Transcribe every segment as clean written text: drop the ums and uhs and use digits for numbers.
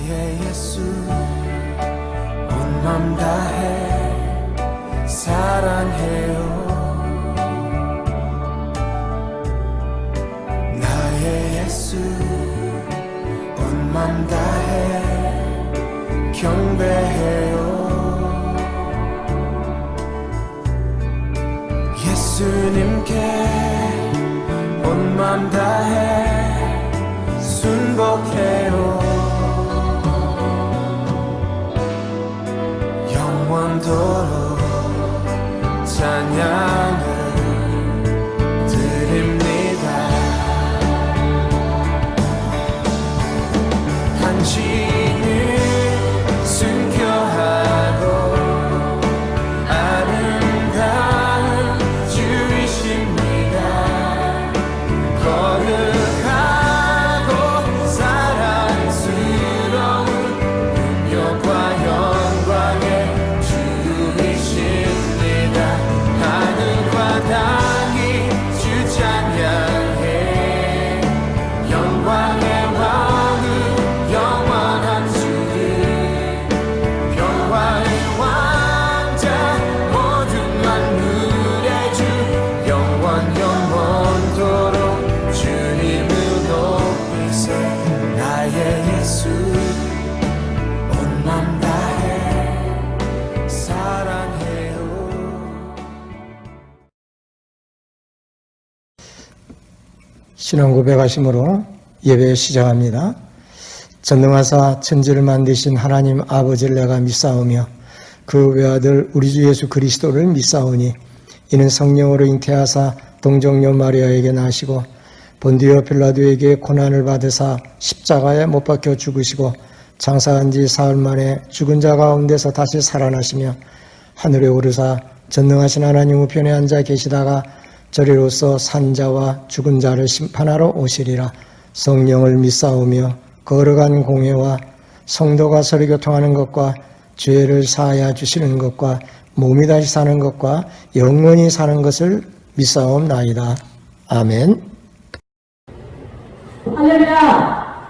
나의 예수 온 맘 다해 사랑해요. 나의 예수 온 맘 다해 경배해요. 예수님께 온 맘 다해 순복해요. 영원토록 찬양을 드립니다. 당신을 순교하고 아름다운 주이십니다. 거룩하고 사랑스러운 능력과 영광의 주이십니다. 하늘과 땅이 주 찬양해. 영광의 왕은 영원한 주님, 평화의 왕자, 모든 만물의 주, 영원토록 주님을 높이세. 나의 예수 온 맘 다해 사랑해요. 신앙 고백하심으로 예배 시작합니다. 전능하사 천지를 만드신 하나님 아버지를 내가 믿사오며 그 외아들 우리 주 예수 그리스도를 믿사오니 이는 성령으로 잉태하사 동정녀 마리아에게 나시고 본디오 빌라도에게 고난을 받으사 십자가에 못 박혀 죽으시고 장사한 지 사흘 만에 죽은 자 가운데서 다시 살아나시며 하늘에 오르사 전능하신 하나님 우편에 앉아 계시다가 저리로서 산자와 죽은 자를 심판하러 오시리라. 성령을 믿사오며 거룩한 공회와 성도가 서로 교통하는 것과 죄를 사하여 주시는 것과 몸이 다시 사는 것과 영원히 사는 것을 믿사옵나이다. 아멘. 할렐루야!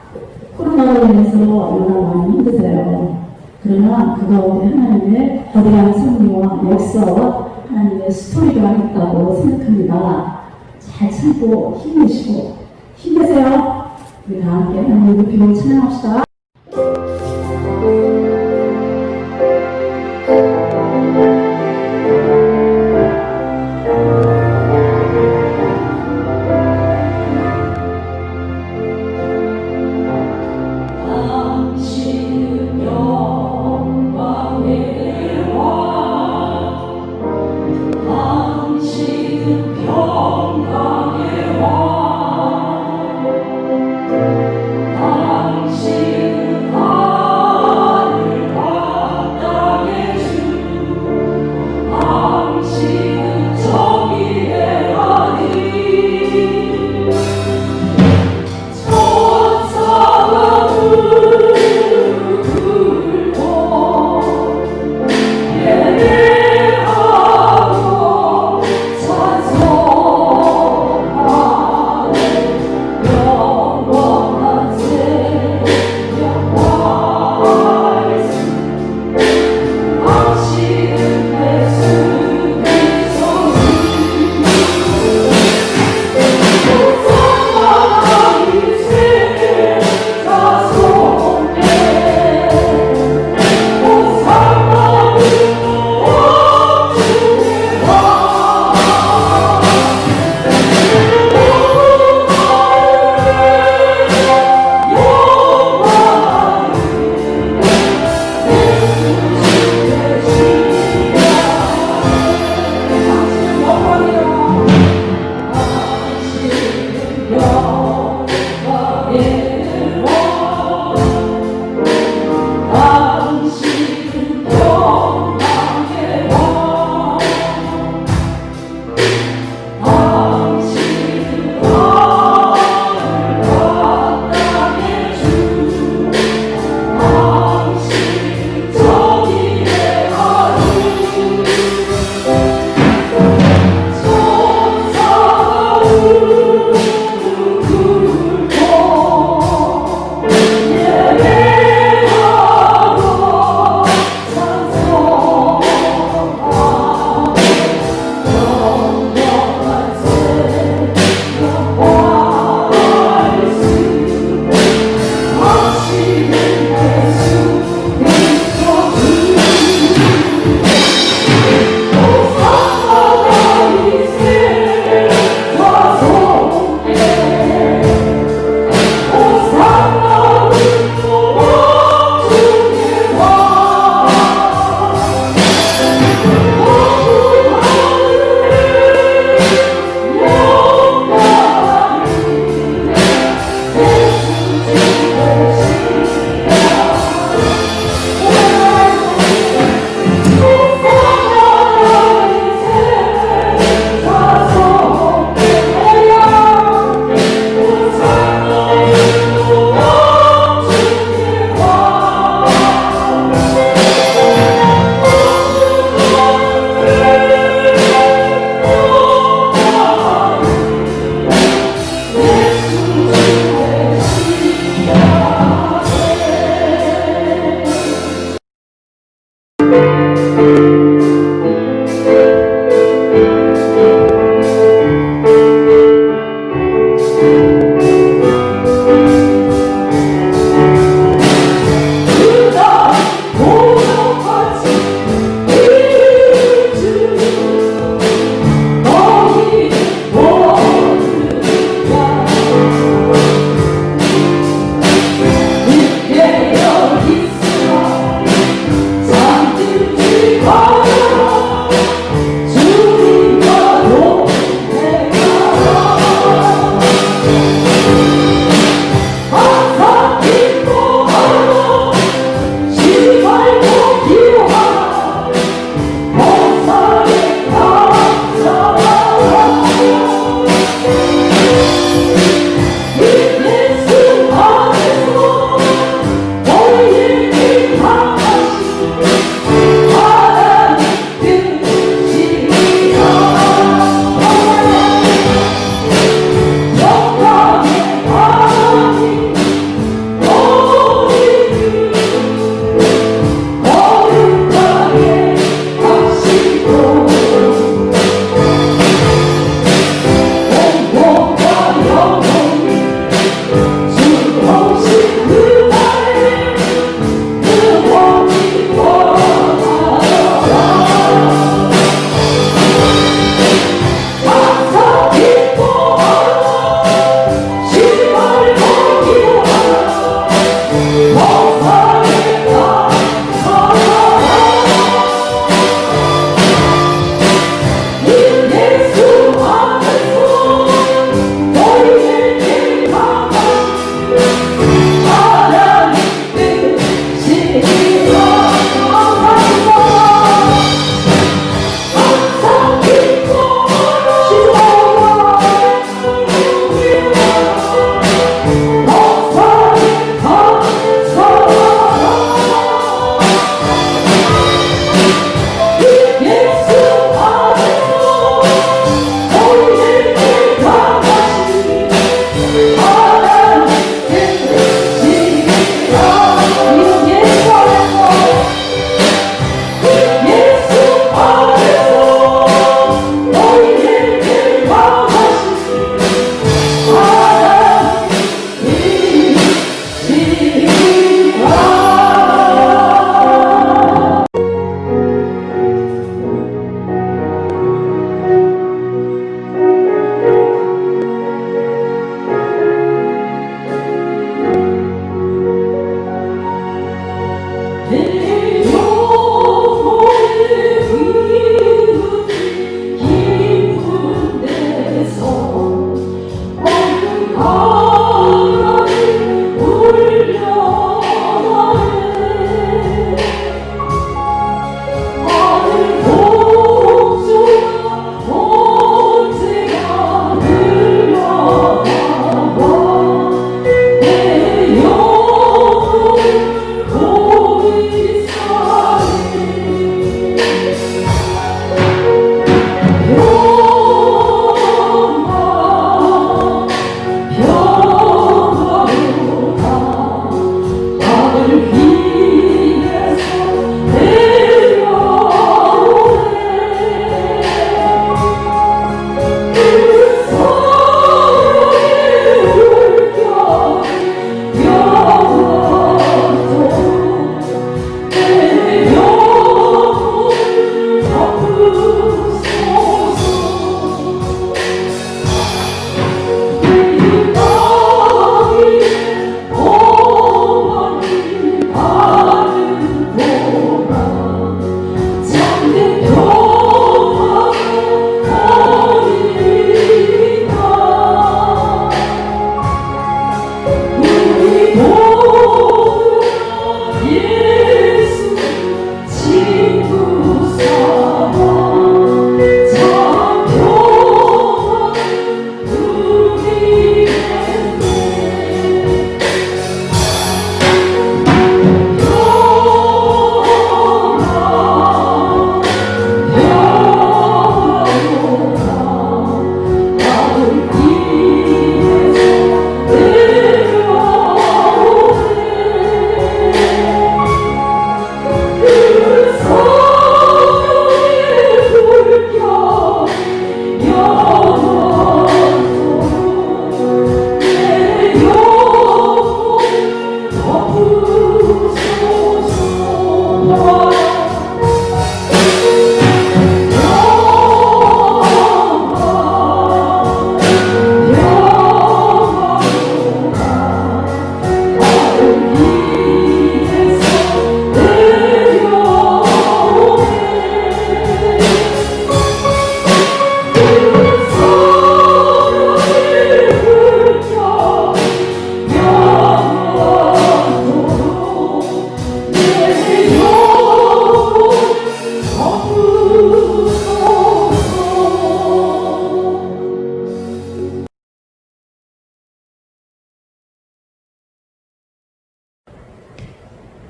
코로나로 인해서 얼마나 많이 힘드세요. 그러나 그 가운데 하나님의 거대한 섭리와 역사와 하나님의 스토리가 있다고 생각합니다. 잘 참고 힘내시고 힘내세요. 우리 다 함께 하나님의 높이로 찬양합시다.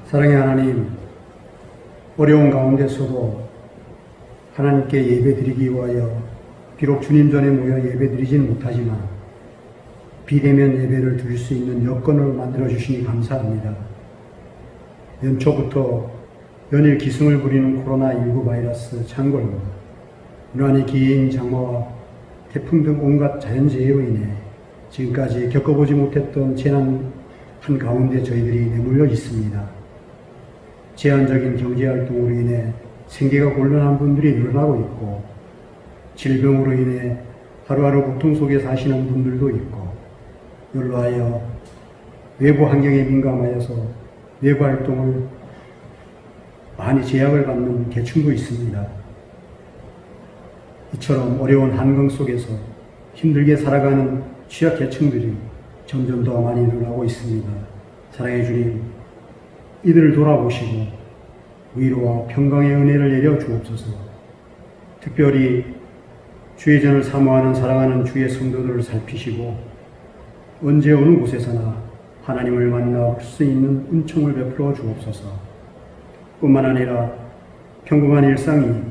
사랑의 하나님, 어려운 가운데서도 하나님께 예배드리기 위하여 비록 주님 전에 모여 예배드리지는 못하지만 비대면 예배를 드릴 수 있는 여건을 만들어 주시니 감사합니다. 연초부터 연일 기승을 부리는 코로나19 바이러스 창궐과 유난히 긴 장마와 태풍 등 온갖 자연재해로 인해 지금까지 겪어보지 못했던 재난 한가운데 저희들이 내몰려 있습니다. 제한적인 경제활동으로 인해 생계가 곤란한 분들이 늘어나고 있고 질병으로 인해 하루하루 고통 속에 사시는 분들도 있고 연로하여 외부 환경에 민감하여서 외부 활동을 많이 제약을 받는 계층도 있습니다. 이처럼 어려운 환경 속에서 힘들게 살아가는 취약계층들이 점점 더 많이 늘어나고 있습니다. 사랑해 주님, 이들을 돌아보시고 위로와 평강의 은혜를 내려 주옵소서. 특별히 주의 전을 사모하는 사랑하는 주의 성도들을 살피시고 언제 어느 곳에서나 하나님을 만날 수 있는 은총을 베풀어 주옵소서. 뿐만 아니라 평범한 일상이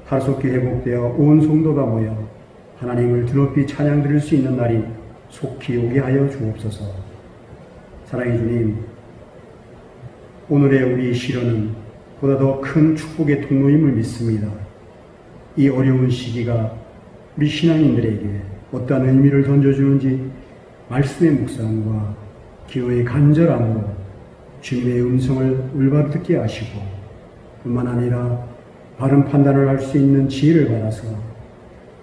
하루속히 회복되어 온 성도가 모여 하나님을 드높이 찬양 드릴 수 있는 날이 속히 오게 하여 주옵소서. 사랑해 주님, 오늘의 우리 시련은 보다 더 큰 축복의 통로임을 믿습니다. 이 어려운 시기가 우리 신앙인들에게 어떠한 의미를 던져주는지 말씀의 묵상과 기도의 간절함으로 주님의 음성을 올바로 듣게 하시고 뿐만 아니라 바른 판단을 할 수 있는 지혜를 받아서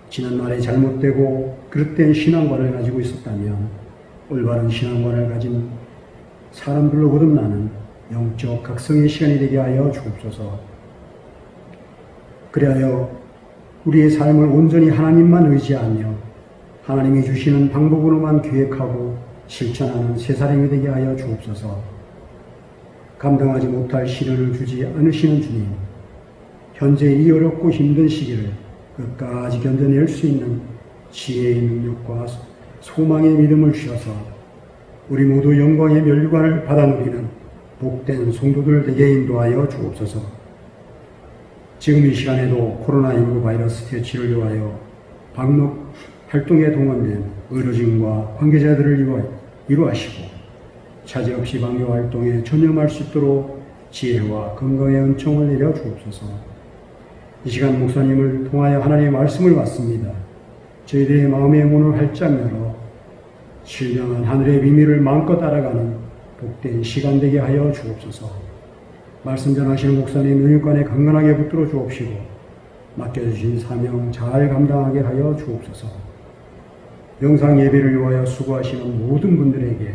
지난날에 잘못되고 그릇된 신앙관을 가지고 있었다면 올바른 신앙관을 가진 사람들로 거듭나는 영적 각성의 시간이 되게 하여 주옵소서. 그리하여 우리의 삶을 온전히 하나님만 의지하며 하나님이 주시는 방법으로만 계획하고 실천하는 새 사람이 되게 하여 주옵소서. 감당하지 못할 시련을 주지 않으시는 주님, 현재 이 어렵고 힘든 시기를 끝까지 견뎌낼 수 있는 지혜의 능력과 소망의 믿음을 주셔서 우리 모두 영광의 멸류관을 받아 누리는 복된 성도들 되게 인도하여 주옵소서. 지금 이 시간에도 코로나19 바이러스 퇴치를 위하여 방역 활동에 동원된 의료진과 관계자들을 위로하시고 차질 없이 방역 활동에 전념할 수 있도록 지혜와 건강의 은총을 내려 주옵소서. 이 시간 목사님을 통하여 하나님의 말씀을 받습니다. 저희들의 마음의 문을 활짝 열어 신령한 하늘의 비밀을 마음껏 알아가는 복된 시간 되게 하여 주옵소서. 말씀 전하시는 목사님 영육간에 강건하게 붙들어 주옵시고 맡겨주신 사명 잘 감당하게 하여 주옵소서. 영상 예배를 위하여 수고하시는 모든 분들에게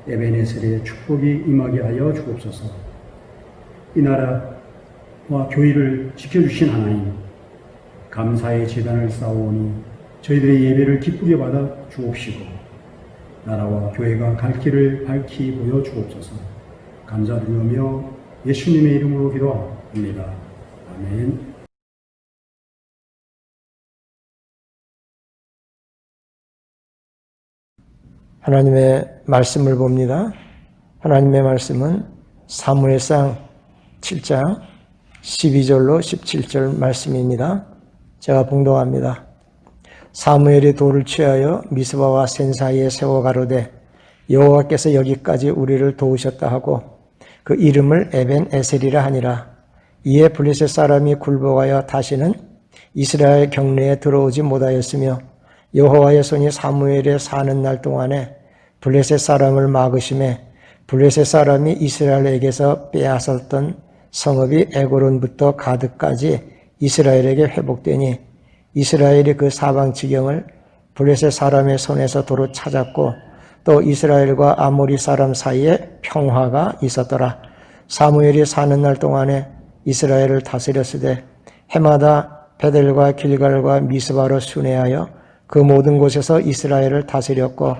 에베네셀의 축복이 임하게 하여 주옵소서. 이 나라와 교회를 지켜주신 하나님, 감사의 제단을 쌓아오니 저희들의 예배를 기쁘게 받아 주옵시고 나라와 교회가 갈 길을 밝히 보여 주옵소서. 감사드리며 예수님의 이름으로 기도합니다. 아멘. 하나님의 말씀을 봅니다. 하나님의 말씀은 사무엘상 7장 12절로 17절 말씀입니다. 제가 봉독합니다. 사무엘이 돌을 취하여 미스바와 센 사이에 세워 가로되 여호와께서 여기까지 우리를 도우셨다 하고 그 이름을 에벤 에셀이라 하니라. 이에 블레셋 사람이 굴복하여 다시는 이스라엘 경내에 들어오지 못하였으며 여호와의 손이 사무엘에 사는 날 동안에 블레셋 사람을 막으심에 블레셋 사람이 이스라엘에게서 빼앗았던 성읍이 에고론부터 가드까지 이스라엘에게 회복되니 이스라엘이 그 사방 지경을 블레셋 사람의 손에서 도로 찾았고 또 이스라엘과 아모리 사람 사이에 평화가 있었더라. 사무엘이 사는 날 동안에 이스라엘을 다스렸으되 해마다 베델과 길갈과 미스바로 순회하여 그 모든 곳에서 이스라엘을 다스렸고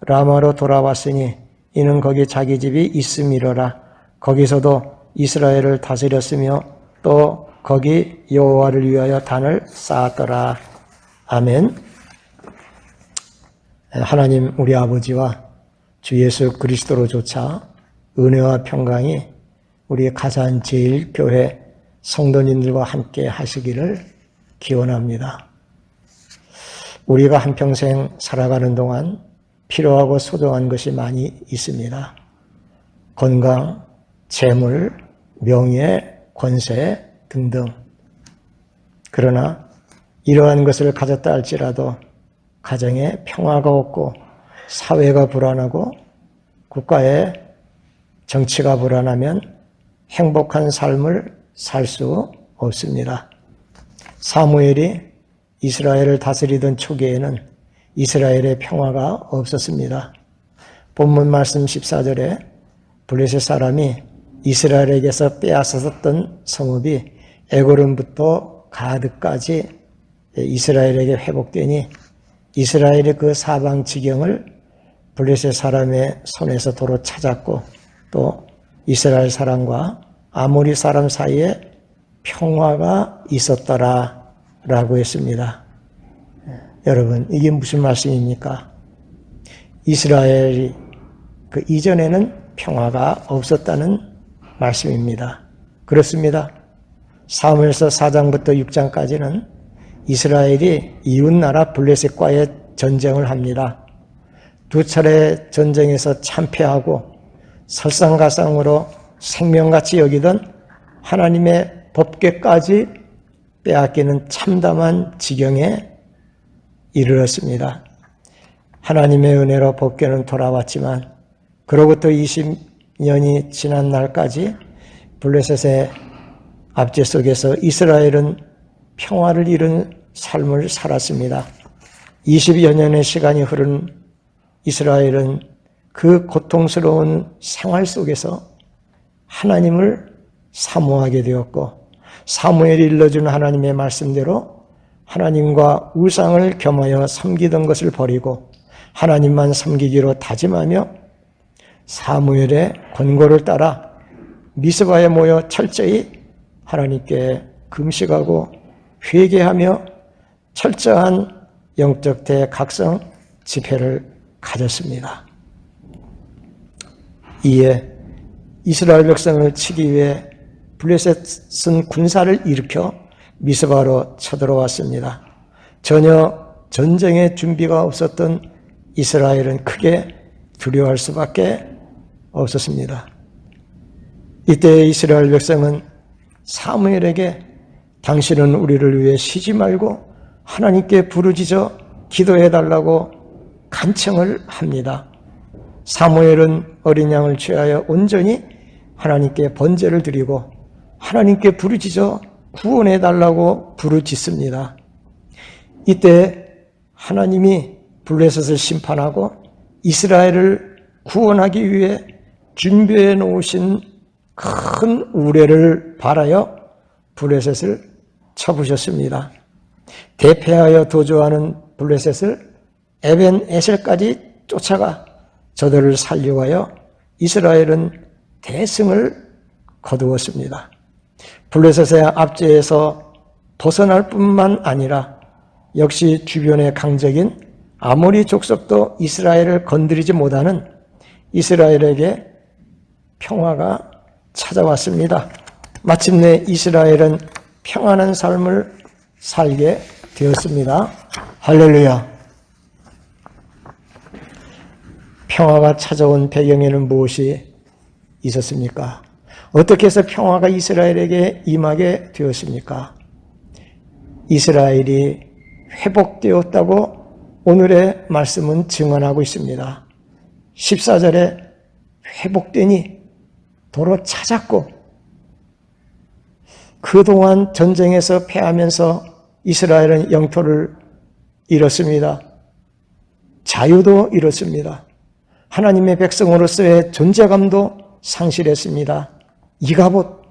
라마로 돌아왔으니 이는 거기 자기 집이 있음이로라. 거기서도 이스라엘을 다스렸으며 또 거기 여호와를 위하여 단을 쌓았더라. 아멘. 하나님 우리 아버지와 주 예수 그리스도로 조차 은혜와 평강이 우리 가산제일교회 성도님들과 함께 하시기를 기원합니다. 우리가 한평생 살아가는 동안 필요하고 소중한 것이 많이 있습니다. 건강, 재물, 명예, 권세 등등. 그러나 이러한 것을 가졌다 할지라도 가정에 평화가 없고 사회가 불안하고 국가의 정치가 불안하면 행복한 삶을 살 수 없습니다. 사무엘이 이스라엘을 다스리던 초기에는 이스라엘의 평화가 없었습니다. 본문 말씀 14절에 블레셋 사람이 이스라엘에게서 빼앗았던 성읍이 에고론부터 가드까지 이스라엘에게 회복되니 이스라엘의 그 사방 지경을 블레셋 사람의 손에서 도로 찾았고 또 이스라엘 사람과 아모리 사람 사이에 평화가 있었더라 라고 했습니다. 여러분 이게 무슨 말씀입니까? 이스라엘이 그 이전에는 평화가 없었다는 말씀입니다. 그렇습니다. 사무엘서 4장부터 6장까지는 이스라엘이 이웃나라 블레셋과의 전쟁을 합니다. 두 차례 전쟁에서 참패하고 설상가상으로 생명같이 여기던 하나님의 법궤까지 빼앗기는 참담한 지경에 이르렀습니다. 하나님의 은혜로 법궤는 돌아왔지만 그로부터 20년이 지난 날까지 블레셋의 압제 속에서 이스라엘은 평화를 잃은 삶을 살았습니다. 20여 년의 시간이 흐른 이스라엘은 그 고통스러운 생활 속에서 하나님을 사모하게 되었고 사무엘이 일러준 하나님의 말씀대로 하나님과 우상을 겸하여 섬기던 것을 버리고 하나님만 섬기기로 다짐하며 사무엘의 권고를 따라 미스바에 모여 철저히 하나님께 금식하고 회개하며 철저한 영적 대각성 집회를 가졌습니다. 이에 이스라엘 백성을 치기 위해 블레셋은 군사를 일으켜 미스바로 쳐들어왔습니다. 전혀 전쟁의 준비가 없었던 이스라엘은 크게 두려워할 수밖에 없었습니다. 이때 이스라엘 백성은 사무엘에게 당신은 우리를 위해 쉬지 말고 하나님께 부르짖어 기도해달라고 간청을 합니다. 사무엘은 어린 양을 취하여 온전히 하나님께 번제를 드리고 하나님께 부르짖어 구원해달라고 부르짖습니다. 이때 하나님이 블레셋을 심판하고 이스라엘을 구원하기 위해 준비해 놓으신 큰 우레를 발하여 블레셋을 쳐부셨습니다. 대패하여 도주하는 블레셋을 에벤 에셀까지 쫓아가 저들을 살려하여 이스라엘은 대승을 거두었습니다. 블레셋의 압제에서 벗어날 뿐만 아니라 역시 주변의 강적인 아모리 족속도 이스라엘을 건드리지 못하는 이스라엘에게 평화가 찾아왔습니다. 마침내 이스라엘은 평안한 삶을 살게 되었습니다. 할렐루야. 평화가 찾아온 배경에는 무엇이 있었습니까? 어떻게 해서 평화가 이스라엘에게 임하게 되었습니까? 이스라엘이 회복되었다고 오늘의 말씀은 증언하고 있습니다. 14절에 회복되니 도로 찾았고 그동안 전쟁에서 패하면서 이스라엘은 영토를 잃었습니다. 자유도 잃었습니다. 하나님의 백성으로서의 존재감도 상실했습니다. 이가봇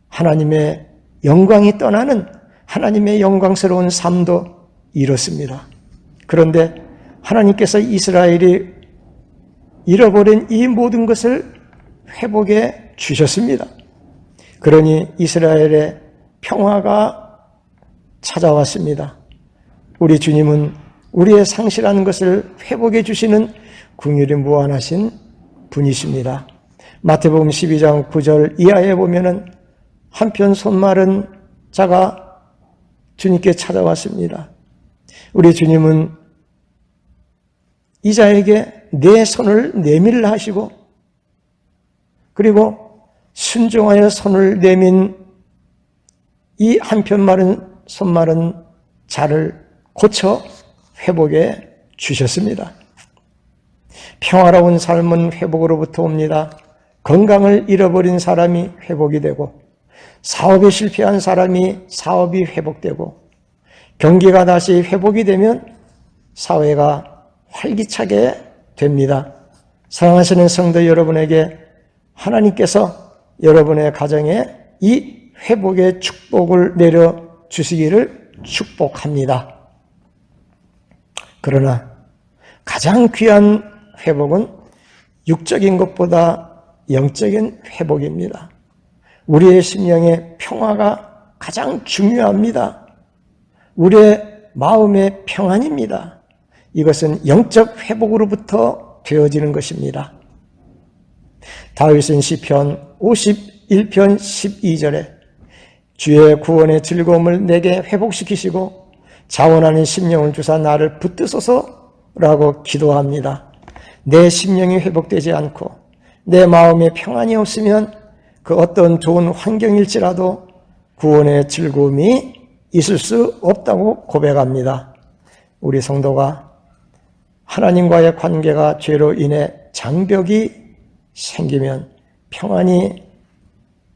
하나님의 영광이 떠나는 하나님의 영광스러운 삶도 잃었습니다. 그런데 하나님께서 이스라엘이 잃어버린 이 모든 것을 회복해 주셨습니다. 그러니 이스라엘의 평화가 찾아왔습니다. 우리 주님은 우리의 상실한 것을 회복해 주시는 긍휼이 무한하신 분이십니다. 마태복음 12장 9절 이하에 보면은 한편 손마른 자가 주님께 찾아왔습니다. 우리 주님은 이 자에게 내 손을 내밀라 하시고 그리고 순종하여 손을 내민 이 한편 마른 손 마른 자를 고쳐 회복해 주셨습니다. 평화로운 삶은 회복으로부터 옵니다. 건강을 잃어버린 사람이 회복이 되고 사업에 실패한 사람이 사업이 회복되고 경기가 다시 회복이 되면 사회가 활기차게 됩니다. 사랑하시는 성도 여러분에게 하나님께서 여러분의 가정에 이 회복의 축복을 내려주시기를 축복합니다. 그러나 가장 귀한 회복은 육적인 것보다 영적인 회복입니다. 우리의 심령의 평화가 가장 중요합니다. 우리의 마음의 평안입니다. 이것은 영적 회복으로부터 되어지는 것입니다. 다윗은 시편 51편 12절에 주의 구원의 즐거움을 내게 회복시키시고 자원하는 심령을 주사 나를 붙드소서라고 기도합니다. 내 심령이 회복되지 않고 내 마음에 평안이 없으면 그 어떤 좋은 환경일지라도 구원의 즐거움이 있을 수 없다고 고백합니다. 우리 성도가 하나님과의 관계가 죄로 인해 장벽이 생기면 평안이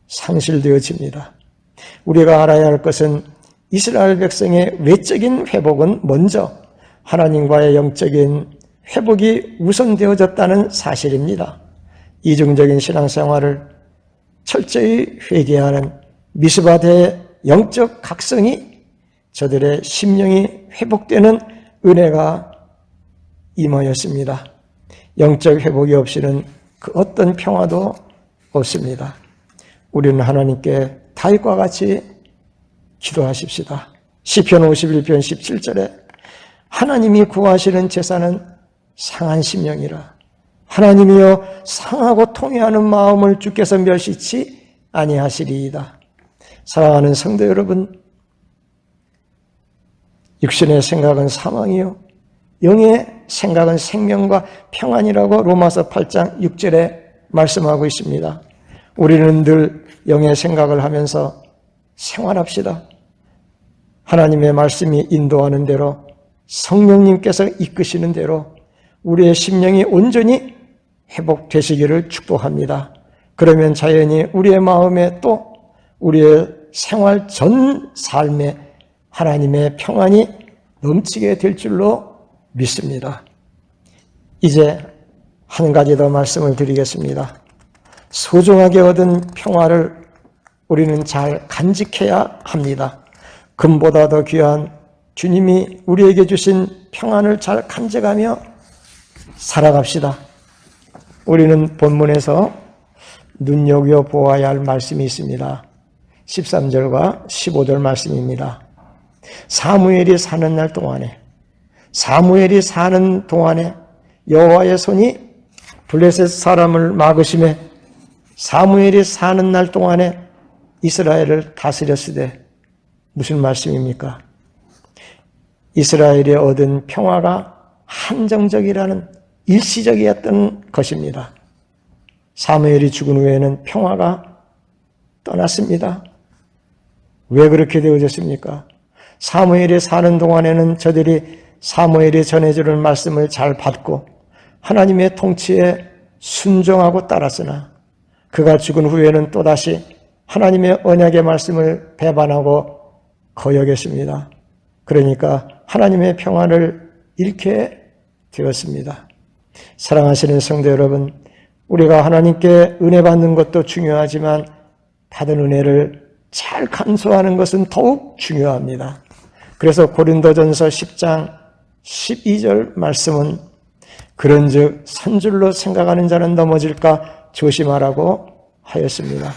상실되어집니다. 우리가 알아야 할 것은 이스라엘 백성의 외적인 회복은 먼저 하나님과의 영적인 회복이 우선되어졌다는 사실입니다. 이중적인 신앙생활을 철저히 회개하는 미스바의 영적 각성이 저들의 심령이 회복되는 은혜가 임하였습니다. 영적 회복이 없이는 그 어떤 평화도 없습니다. 우리는 하나님께 다윗과 같이 기도하십시다. 시편 51편 17절에 하나님이 구하시는 제사는 상한 심령이라. 하나님이여 상하고 통회하는 마음을 주께서 멸시치 아니하시리이다. 사랑하는 성도 여러분, 육신의 생각은 사망이요 영의 생각은 생명과 평안이라고 로마서 8장 6절에 말씀하고 있습니다. 우리는 늘 영의 생각을 하면서 생활합시다. 하나님의 말씀이 인도하는 대로, 성령님께서 이끄시는 대로 우리의 심령이 온전히 회복되시기를 축복합니다. 그러면 자연히 우리의 마음에 또 우리의 생활 전 삶에 하나님의 평안이 넘치게 될 줄로 믿습니다. 이제 한 가지 더 말씀을 드리겠습니다. 소중하게 얻은 평화를 우리는 잘 간직해야 합니다. 금보다 더 귀한 주님이 우리에게 주신 평안을 잘 간직하며 살아갑시다. 우리는 본문에서 눈여겨보아야 할 말씀이 있습니다. 13절과 15절 말씀입니다. 사무엘이 사는 동안에 여호와의 손이 블레셋 사람을 막으심에 사무엘이 사는 날 동안에 이스라엘을 다스렸으되, 무슨 말씀입니까? 이스라엘이 얻은 평화가 한정적이라는 일시적이었던 것입니다. 사무엘이 죽은 후에는 평화가 떠났습니다. 왜 그렇게 되어졌습니까? 사무엘이 사는 동안에는 저들이 사무엘이 전해주는 말씀을 잘 받고 하나님의 통치에 순종하고 따랐으나, 그가 죽은 후에는 또다시 하나님의 언약의 말씀을 배반하고 거역했습니다. 그러니까 하나님의 평안을 잃게 되었습니다. 사랑하시는 성도 여러분, 우리가 하나님께 은혜 받는 것도 중요하지만 받은 은혜를 잘 감수하는 것은 더욱 중요합니다. 그래서 고린도전서 10장 12절 말씀은 그런즉 선줄로 생각하는 자는 넘어질까 조심하라고 하였습니다.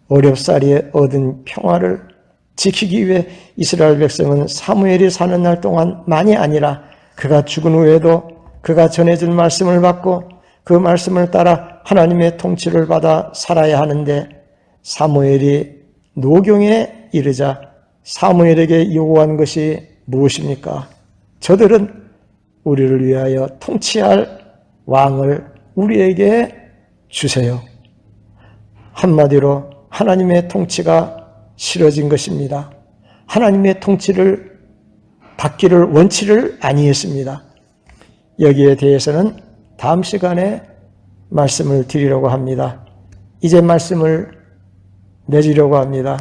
어렵사리에 얻은 평화를 지키기 위해 이스라엘 백성은 사무엘이 사는 날 동안만이 아니라 그가 죽은 후에도 그가 전해준 말씀을 받고 그 말씀을 따라 하나님의 통치를 받아 살아야 하는데, 사무엘이 노경에 이르자 사무엘에게 요구한 것이 무엇입니까? 저들은 우리를 위하여 통치할 왕을 우리에게 주세요. 한마디로 하나님의 통치가 싫어진 것입니다. 하나님의 통치를 받기를 원치를 아니했습니다. 여기에 대해서는 다음 시간에 말씀을 드리려고 합니다. 이제 말씀을 내주려고 합니다.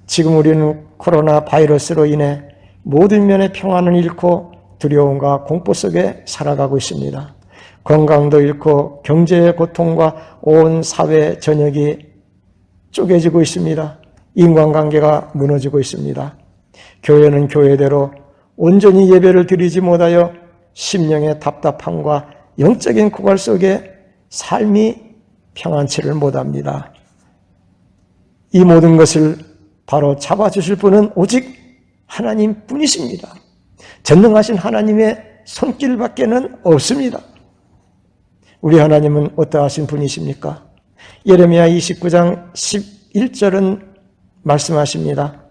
지금 우리는 코로나 바이러스로 인해 모든 면의 평안을 잃고 두려움과 공포 속에 살아가고 있습니다. 건강도 잃고 경제의 고통과 온 사회 전역이 쪼개지고 있습니다. 인간관계가 무너지고 있습니다. 교회는 교회대로 온전히 예배를 드리지 못하여 심령의 답답함과 영적인 고갈 속에 삶이 평안치를 못합니다. 이 모든 것을 바로 잡아주실 분은 오직 하나님 뿐이십니다. 전능하신 하나님의 손길밖에는 없습니다. 우리 하나님은 어떠하신 분이십니까? 예레미야 29장 11절은 말씀하십니다.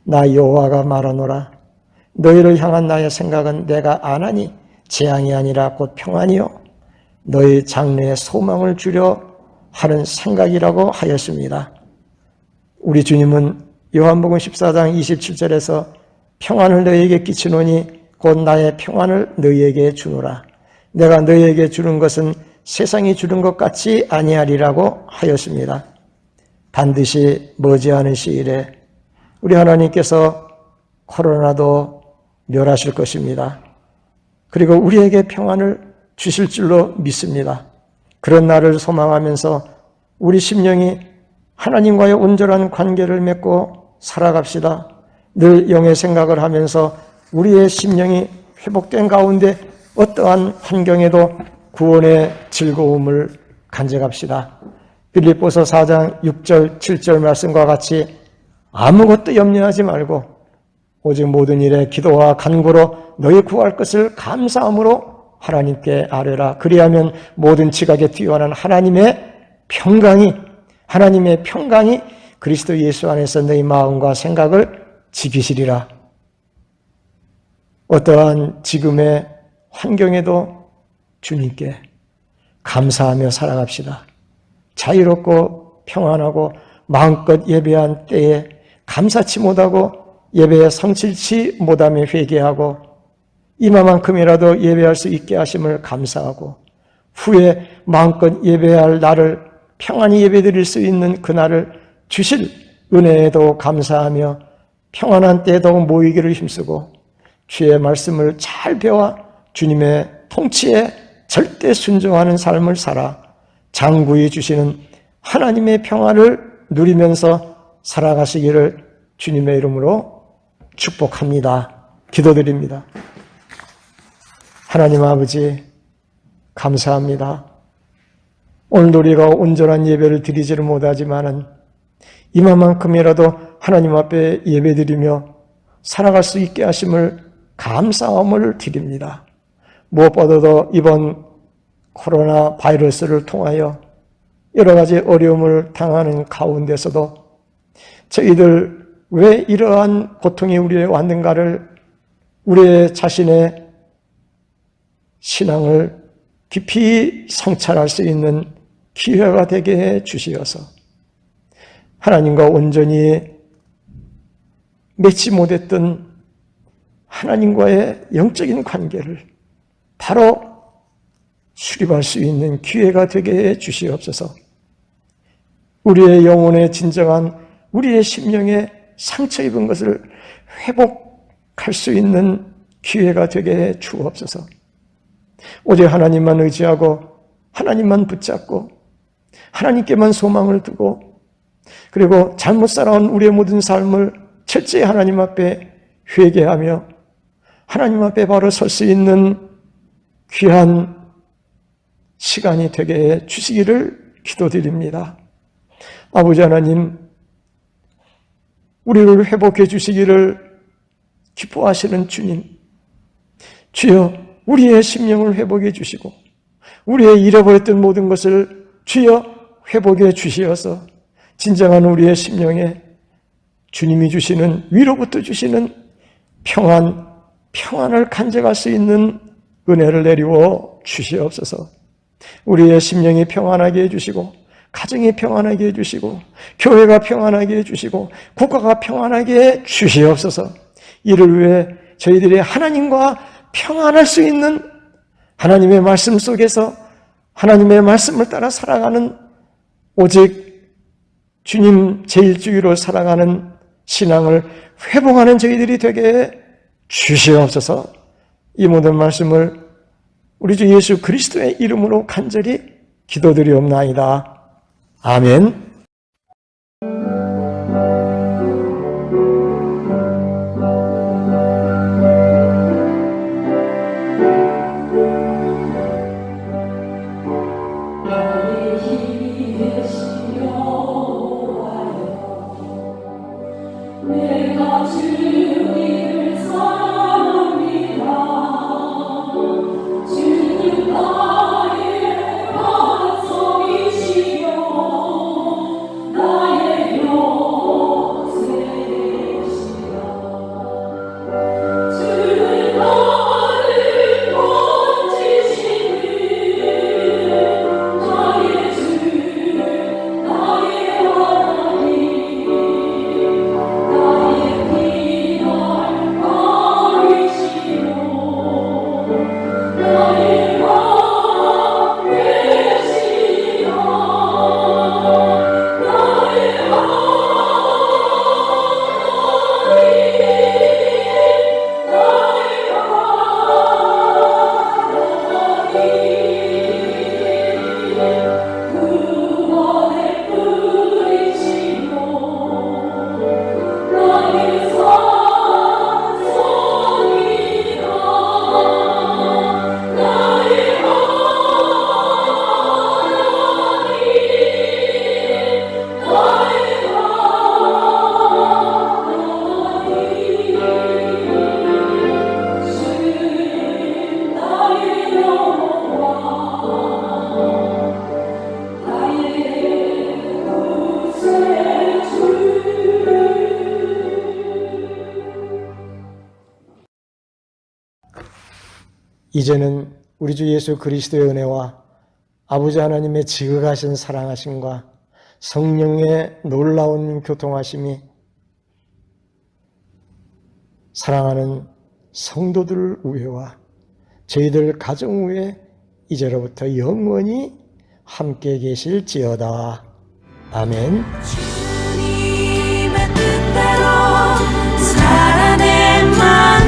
나 여호와가 말하노라. 너희를 향한 나의 생각은 내가 아나니 재앙이 아니라 곧 평안이요 너희 장래에 소망을 주려 하는 생각이라고 하였습니다. 우리 주님은 요한복음 14장 27절에서 평안을 너희에게 끼치노니 곧 나의 평안을 너희에게 주노라. 내가 너희에게 주는 것은 세상이 주는 것 같지 아니하리라고 하였습니다. 반드시 머지않은 시일에 우리 하나님께서 코로나도 멸하실 것입니다. 그리고 우리에게 평안을 주실 줄로 믿습니다. 그런 날을 소망하면서 우리 심령이 하나님과의 온전한 관계를 맺고 살아갑시다. 늘 영의 생각을 하면서 우리의 심령이 회복된 가운데 어떠한 환경에도 구원의 즐거움을 간직합시다. 빌립보서 4장 6절 7절 말씀과 같이 아무것도 염려하지 말고 오직 모든 일에 기도와 간구로 너희 구할 것을 감사함으로 하나님께 아뢰라. 그리하면 모든 지각에 뛰어난 하나님의 평강이 그리스도 예수 안에서 너희 마음과 생각을 지키시리라. 어떠한 지금의 환경에도 주님께 감사하며 살아갑시다. 자유롭고 평안하고 마음껏 예배한 때에 감사치 못하고 예배에 성실치 못하며 회개하고 이마만큼이라도 예배할 수 있게 하심을 감사하고 후에 마음껏 예배할 날을 평안히 예배드릴 수 있는 그날을 주실 은혜에도 감사하며 평안한 때에도 모이기를 힘쓰고 주의 말씀을 잘 배워 주님의 통치에 절대 순종하는 삶을 살아 장구히 주시는 하나님의 평화를 누리면서 살아가시기를 주님의 이름으로 축복합니다. 기도드립니다. 하나님 아버지 감사합니다. 오늘도 우리가 온전한 예배를 드리지를 못하지만은 이만큼이라도 하나님 앞에 예배드리며 살아갈 수 있게 하심을 감사함을 드립니다. 무엇보다도 이번 코로나 바이러스를 통하여 여러 가지 어려움을 당하는 가운데서도 저희들 왜 이러한 고통이 우리에 왔는가를 우리의 자신의 신앙을 깊이 성찰할 수 있는 기회가 되게 해 주시어서 하나님과 온전히 맺지 못했던 하나님과의 영적인 관계를 바로 수립할 수 있는 기회가 되게 해 주시옵소서. 우리의 영혼의 진정한 우리의 심령에 상처 입은 것을 회복할 수 있는 기회가 되게 해 주옵소서. 오직 하나님만 의지하고 하나님만 붙잡고 하나님께만 소망을 두고 그리고 잘못 살아온 우리의 모든 삶을 철저히 하나님 앞에 회개하며 하나님 앞에 바로 설 수 있는 귀한 시간이 되게 해 주시기를 기도드립니다. 아버지 하나님, 우리를 회복해 주시기를 기뻐하시는 주님, 주여 우리의 심령을 회복해 주시고 우리의 잃어버렸던 모든 것을 주여 회복해 주시어서 진정한 우리의 심령에 주님이 주시는 위로부터 주시는 평안을 간직할 수 있는 은혜를 내리워 주시옵소서. 우리의 심령이 평안하게 해주시고 가정이 평안하게 해주시고 교회가 평안하게 해주시고 국가가 평안하게 해 주시옵소서. 이를 위해 저희들이 하나님과 평안할 수 있는 하나님의 말씀 속에서 하나님의 말씀을 따라 살아가는 오직 주님 제1주의로 살아가는 신앙을 회복하는 저희들이 되게 해 주시옵소서. 이 모든 말씀을 우리 주 예수 그리스도의 이름으로 간절히 기도드리옵나이다. 아멘. 주님 나의 반석이시여 이제는 우리 주 예수 그리스도의 은혜와 아버지 하나님의 지극하신 사랑하심과 성령의 놀라운 교통하심이 사랑하는 성도들 위에와 저희들 가정 위에 이제로부터 영원히 함께 계실지어다. 아멘. 주님의 뜻대로 살아내 마